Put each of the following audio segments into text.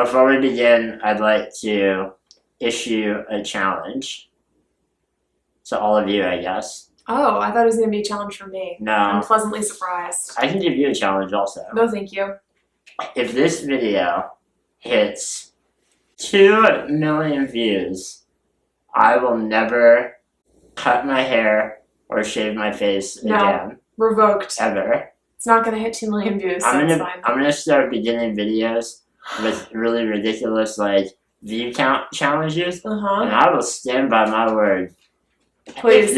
Before we begin, I'd like to issue a challenge to all of you, I guess. Oh, I thought it was going to be a challenge for me. No. I'm pleasantly surprised. I can give you a challenge also. No, thank you. If this video hits 2 million views, I will never cut my hair or shave my face again. Revoked. Ever. It's not going to hit 2 million views, so it's fine. I'm gonna start beginning videos with really ridiculous view count challenges, and I will stand by my word. Please.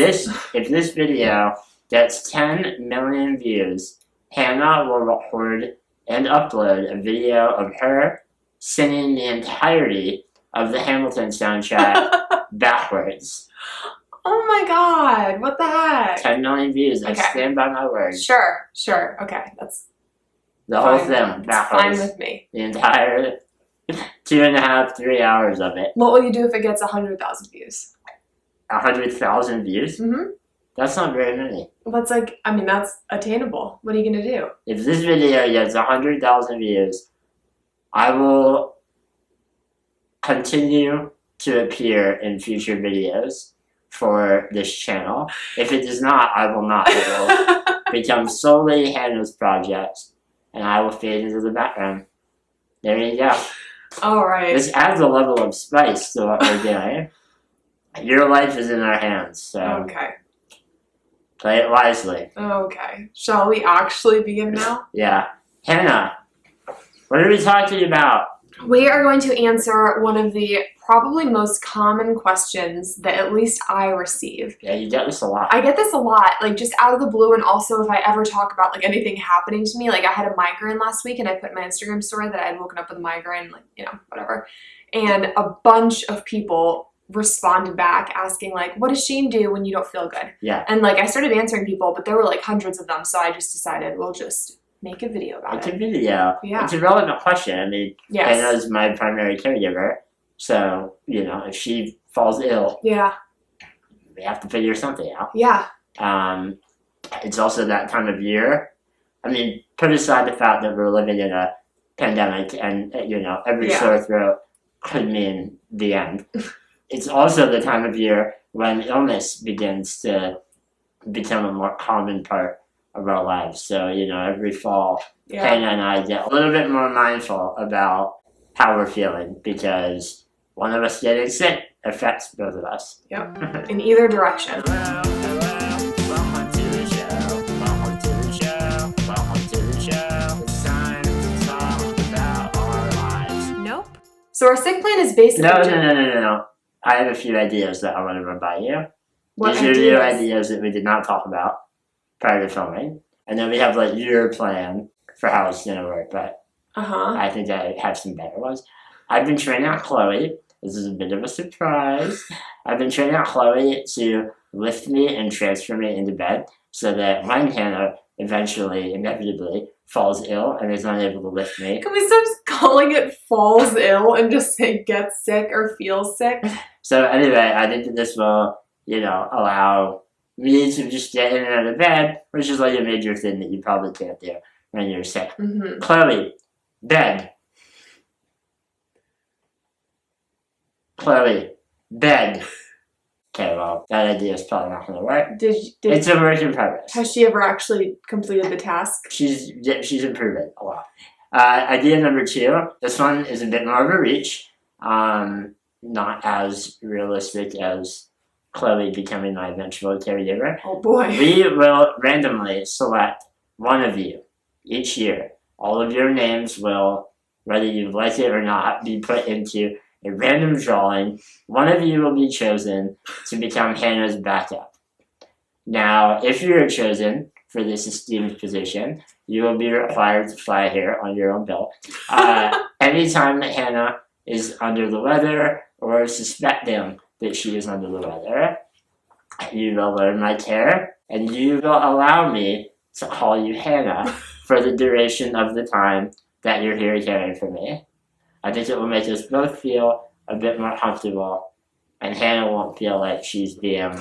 If this video gets 10 million views, Hannah will record and upload a video of her singing the entirety of the Hamilton soundtrack backwards. Oh my god, what the heck? 10 million views. Okay. I stand by my word. Sure. Okay, that's the whole thing backwards. Fine with me. The entire 2.5, 3 hours of it. What will you do if it gets 100,000 views? 100,000 views? Mm-hmm. That's not very many. Well, that's attainable. What are you going to do? If this video gets 100,000 views, I will continue to appear in future videos for this channel. If it does not, I will not. It will become solely Hannah's project, and I will fade into the background. There you go. All right. This adds a level of spice to what we're doing. Your life is in our hands, so okay. Play it wisely. Okay. Shall we actually begin now? Yeah. Hannah, what are we talking about? We are going to answer one of the probably most common questions that at least I receive. Yeah, you get this a lot. I get this a lot, just out of the blue, and also if I ever talk about anything happening to me. I had a migraine last week, and I put in my Instagram story that I had woken up with a migraine, whatever. And a bunch of people responded back asking what does Shane do when you don't feel good? Yeah. And I started answering people, but there were hundreds of them, so I just decided we'll just make a video about it. It's a video. Yeah. It's a relevant question. I mean, yes. Hannah's my primary caregiver, so, if she falls ill, yeah, we have to figure something out. Yeah. It's also that time of year. I mean, put aside the fact that we're living in a pandemic and, every sore throat could mean the end. It's also the time of year when illness begins to become a more common part of our lives. So, every fall, Hannah and I get a little bit more mindful about how we're feeling because one of us getting sick affects both of us. Yep. In either direction. Welcome to the show. Welcome to the show. Welcome to the show. It's time to talk about our lives. Nope. So our sick plan is basically... No. I have a few ideas that I want to run by you. What These are new ideas that we did not talk about prior to filming. And then we have your plan for how it's going to work, but I think I have some better ones. I've been training out Chloe. This is a bit of a surprise. I've been training out Chloe to lift me and transfer me into bed so that when Hannah eventually, inevitably, falls ill and is unable to lift me. Can we stop calling it falls ill and just say gets sick or feels sick? So anyway, I think that this will, allow me to just get in and out of bed, which is a major thing that you probably can't do when you're sick. Mm-hmm. Chloe, bed. Chloe, bed. Okay, well, that idea is probably not going to work. It's a work in progress. Has she ever actually completed the task? She's improving a lot. Idea number 2. This one is a bit more of a reach. Not as realistic as Chloe becoming my eventual caregiver. Oh boy. We will randomly select one of you each year. All of your names will, whether you like it or not, be put into a random drawing. One of you will be chosen to become Hannah's backup. Now, if you are chosen for this esteemed position, you will be required to fly here on your own bill. Anytime that Hannah is under the weather or suspecting that she is under the weather, you will learn my care and you will allow me to call you Hannah for the duration of the time that you're here caring for me. I think it will make us both feel a bit more comfortable, and Hannah won't feel like she's being,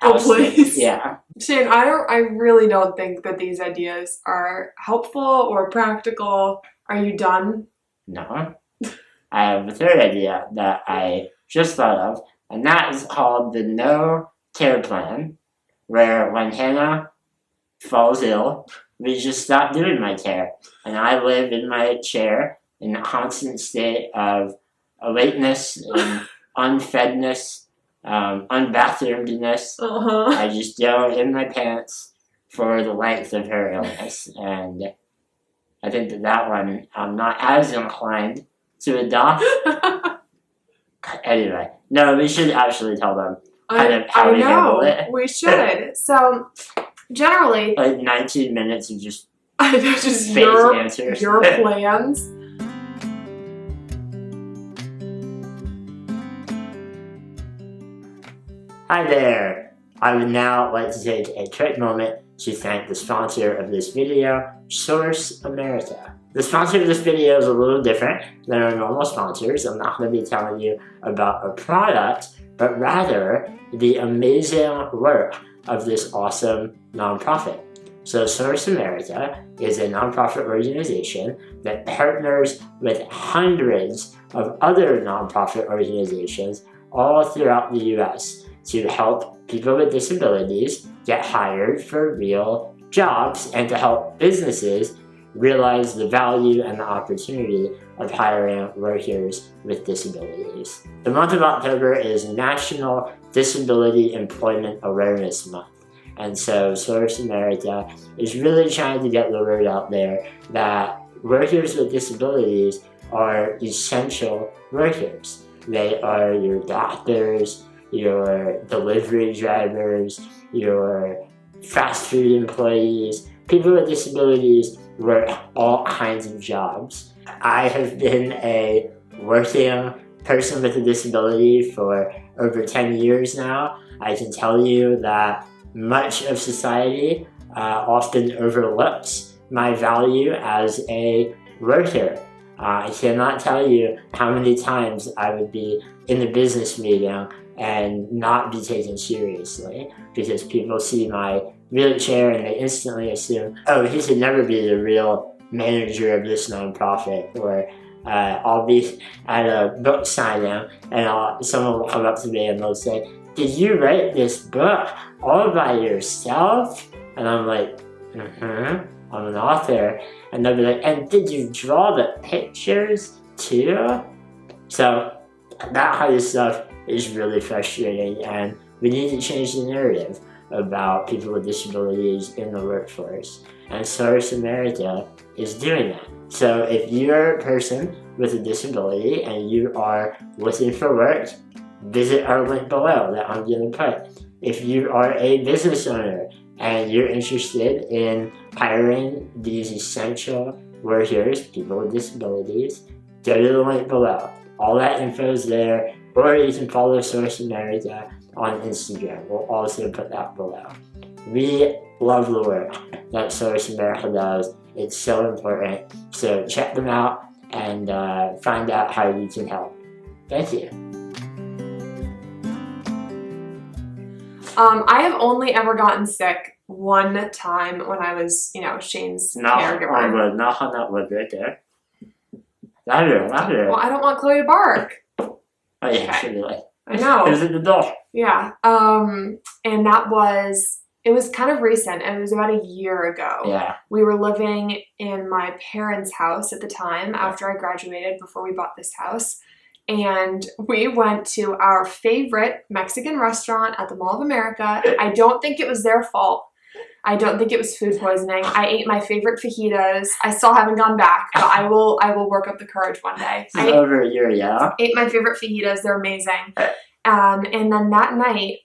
Oh, please. Yeah. Shane, I really don't think that these ideas are helpful or practical. Are you done? No. I have a third idea that I just thought of, and that is called the no care plan, where when Hannah falls ill, we just stop doing my care, and I live in my chair in a constant state of awakeness and unfedness, unbathroomedness. I just go in my pants for the length of her illness, and I think that one I'm not as inclined to adopt. Anyway, no, we should actually tell them kind of how we handle it. We should. So, generally, like 19 minutes of just just fake your answers. Your plans. Hi there! I would now like to take a quick moment to thank the sponsor of this video, Source America. The sponsor of this video is a little different than our normal sponsors. I'm not going to be telling you about a product, but rather the amazing work of this awesome nonprofit. So Source America is a nonprofit organization that partners with hundreds of other nonprofit organizations all throughout the US to help people with disabilities get hired for real jobs and to help businesses realize the value and the opportunity of hiring workers with disabilities. The month of October is National Disability Employment Awareness Month. And so Source America is really trying to get the word out there that workers with disabilities are essential workers. They are your doctors, your delivery drivers, your fast food employees. People with disabilities work all kinds of jobs. I have been a working person with a disability for over 10 years now. I can tell you that much of society often overlooks my value as a worker. I cannot tell you how many times I would be in a business meeting and not be taken seriously because people see my wheelchair and they instantly assume, oh, he should never be the real manager of this nonprofit. Or I'll be at a book signing and someone will come up to me and they'll say, did you write this book all by yourself? And I'm like, I'm an author. And they'll be like, and did you draw the pictures too? So that kind of stuff is really frustrating, and we need to change the narrative about people with disabilities in the workforce. And Source America is doing that. So if you're a person with a disability and you are looking for work, visit our link below that I'm going to put. If you are a business owner and you're interested in hiring these essential workers, people with disabilities, go to the link below. All that info is there, or you can follow Source America on Instagram. We'll also put that below. We love the work that Source America does. It's so important. So check them out and find out how you can help. Thank you. I have only ever gotten sick one time when I was, Shane's caregiver. Knock on that wood right there. Louder. Well, I don't want Chloe to bark. Oh yeah, should be like. I know. It was at the door. Yeah. And it was kind of recent. It was about a year ago. Yeah. We were living in my parents' house at the time after I graduated, before we bought this house. And we went to our favorite Mexican restaurant at the Mall of America. I don't think it was their fault. I don't think it was food poisoning. I ate my favorite fajitas. I still haven't gone back, but I will work up the courage one day. Over a year, yeah. Ate my favorite fajitas. They're amazing. And then that night,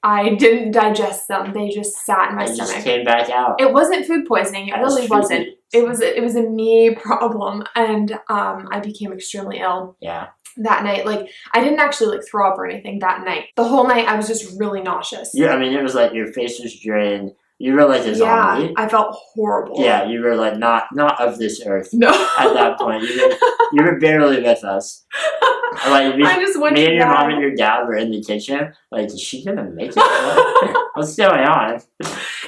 I didn't digest them. They just sat in my stomach. Just came back out. It wasn't food poisoning. It really wasn't. It was a me problem, and I became extremely ill. Yeah. That night, I didn't actually throw up or anything that night. The whole night, I was just really nauseous. Yeah, I mean, it was like your face was drained. You were like a zombie. Yeah, I felt horrible. Yeah, you were like not of this earth. No. At that point, you were barely with us. I just went me to and your bed. mom and your dad were in the kitchen. Like, is she gonna make it? What's going on?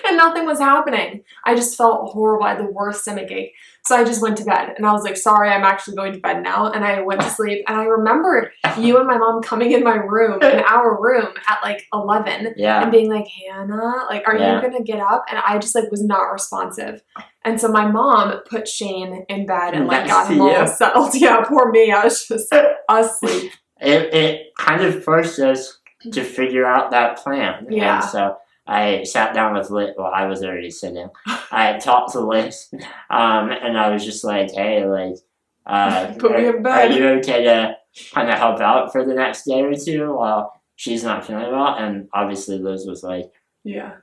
And and nothing was happening. I just felt horrible. I had the worst stomachache. So I just went to bed and I was like, sorry, I'm actually going to bed now. And I went to sleep. And I remember you and my mom coming in my room, in our room at like 11 and being like, Hannah, like, are you going to get up? And I just like was not responsive. And so my mom put Shane in bed and like got him all settled. Yeah, poor me. I was just asleep. It kind of forced us to figure out that plan. Yeah. And so I sat down with Liz. Well, I was already sitting. I talked to Liz, and I was just like, "Hey, like, put me in bed. Are you okay to kind of help out for the next day or two while she's not feeling well?" And obviously, Liz was like, "Yeah,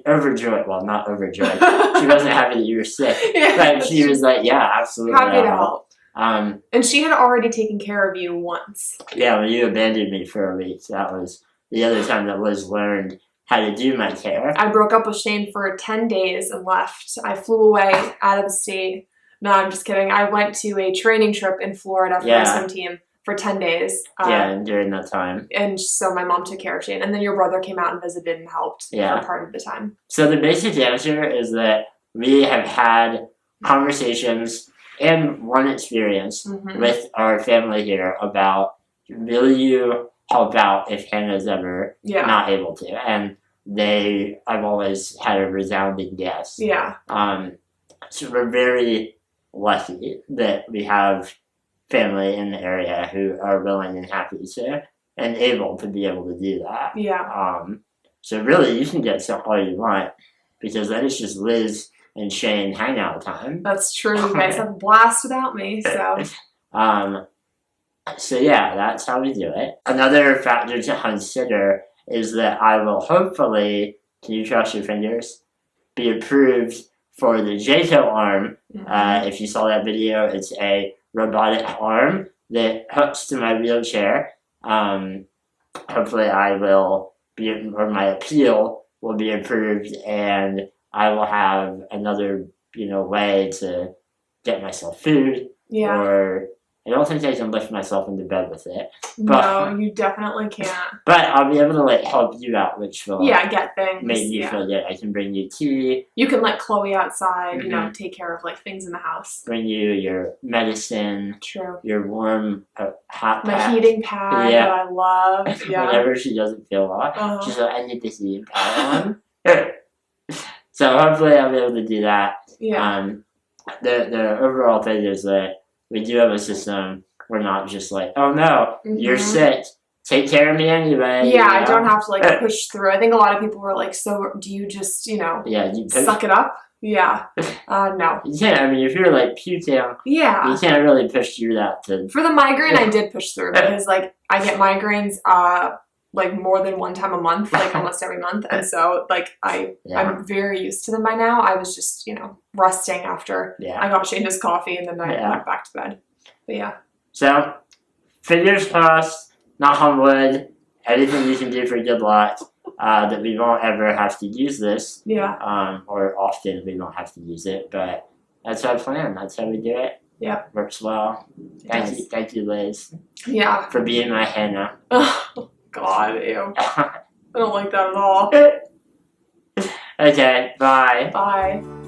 overjoyed." Well, not overjoyed. She wasn't happy that you were sick, but she was like, "Yeah, absolutely, happy to help." And she had already taken care of you once. Yeah, when you abandoned me for a week, that was the other time that Liz learned how to do my care. I broke up with Shane for 10 days and left. I flew away out of the state. No, I'm just kidding. I went to a training trip in Florida for my swim team for 10 days. And during that time. And so my mom took care of Shane. And then your brother came out and visited and helped for part of the time. So the basic answer is that we have had conversations and one experience with our family here about, will you help out if Hannah's ever not able to? And I've always had a resounding yes. Yeah. So we're very lucky that we have family in the area who are willing and happy to and able to be able to do that. Yeah. So really, you can get all you want because then it's just Liz and Shane hangout time. That's true. You guys have a blast without me. So. So yeah, that's how we do it. Another factor to consider is that I will hopefully, can you cross your fingers, be approved for the JTO arm. If you saw that video, it's a robotic arm that hooks to my wheelchair. Hopefully I will be, or my appeal will be approved, and I will have another, way to get myself food. Yeah. Or I don't think I can lift myself into bed with it. But, no, you definitely can't. But I'll be able to help you out, which will get things. Make you feel good. I can bring you tea. You can let Chloe outside, take care of things in the house. Bring you your medicine. True. Your warm hot My pack. heating pad that I love. Yeah. Whenever she doesn't feel well, she's like, I need this heating pad on. So hopefully I'll be able to do that. Yeah. The overall thing is that we do have a system. We're not just like, oh no, you're sick. Take care of me anyway. Yeah, I don't have to push through. I think a lot of people were like, so do you just, suck it up? Yeah. No. You can't. I mean, if you're puking, you can't really push through that. For the migraine, I did push through because I get migraines more than one time a month, almost every month. And so I'm very used to them by now. I was just, resting after I got Shane his coffee and then I went back to bed. But yeah. So, fingers crossed, knock on wood, anything you can do for good luck, that we won't ever have to use this. Yeah. Or often we won't have to use it, but that's our plan. That's how we do it. Yeah. Works well. Thank you, Liz. Yeah. For being my Hannah. Oh, God, ew. I don't like that at all. Okay, bye. Bye.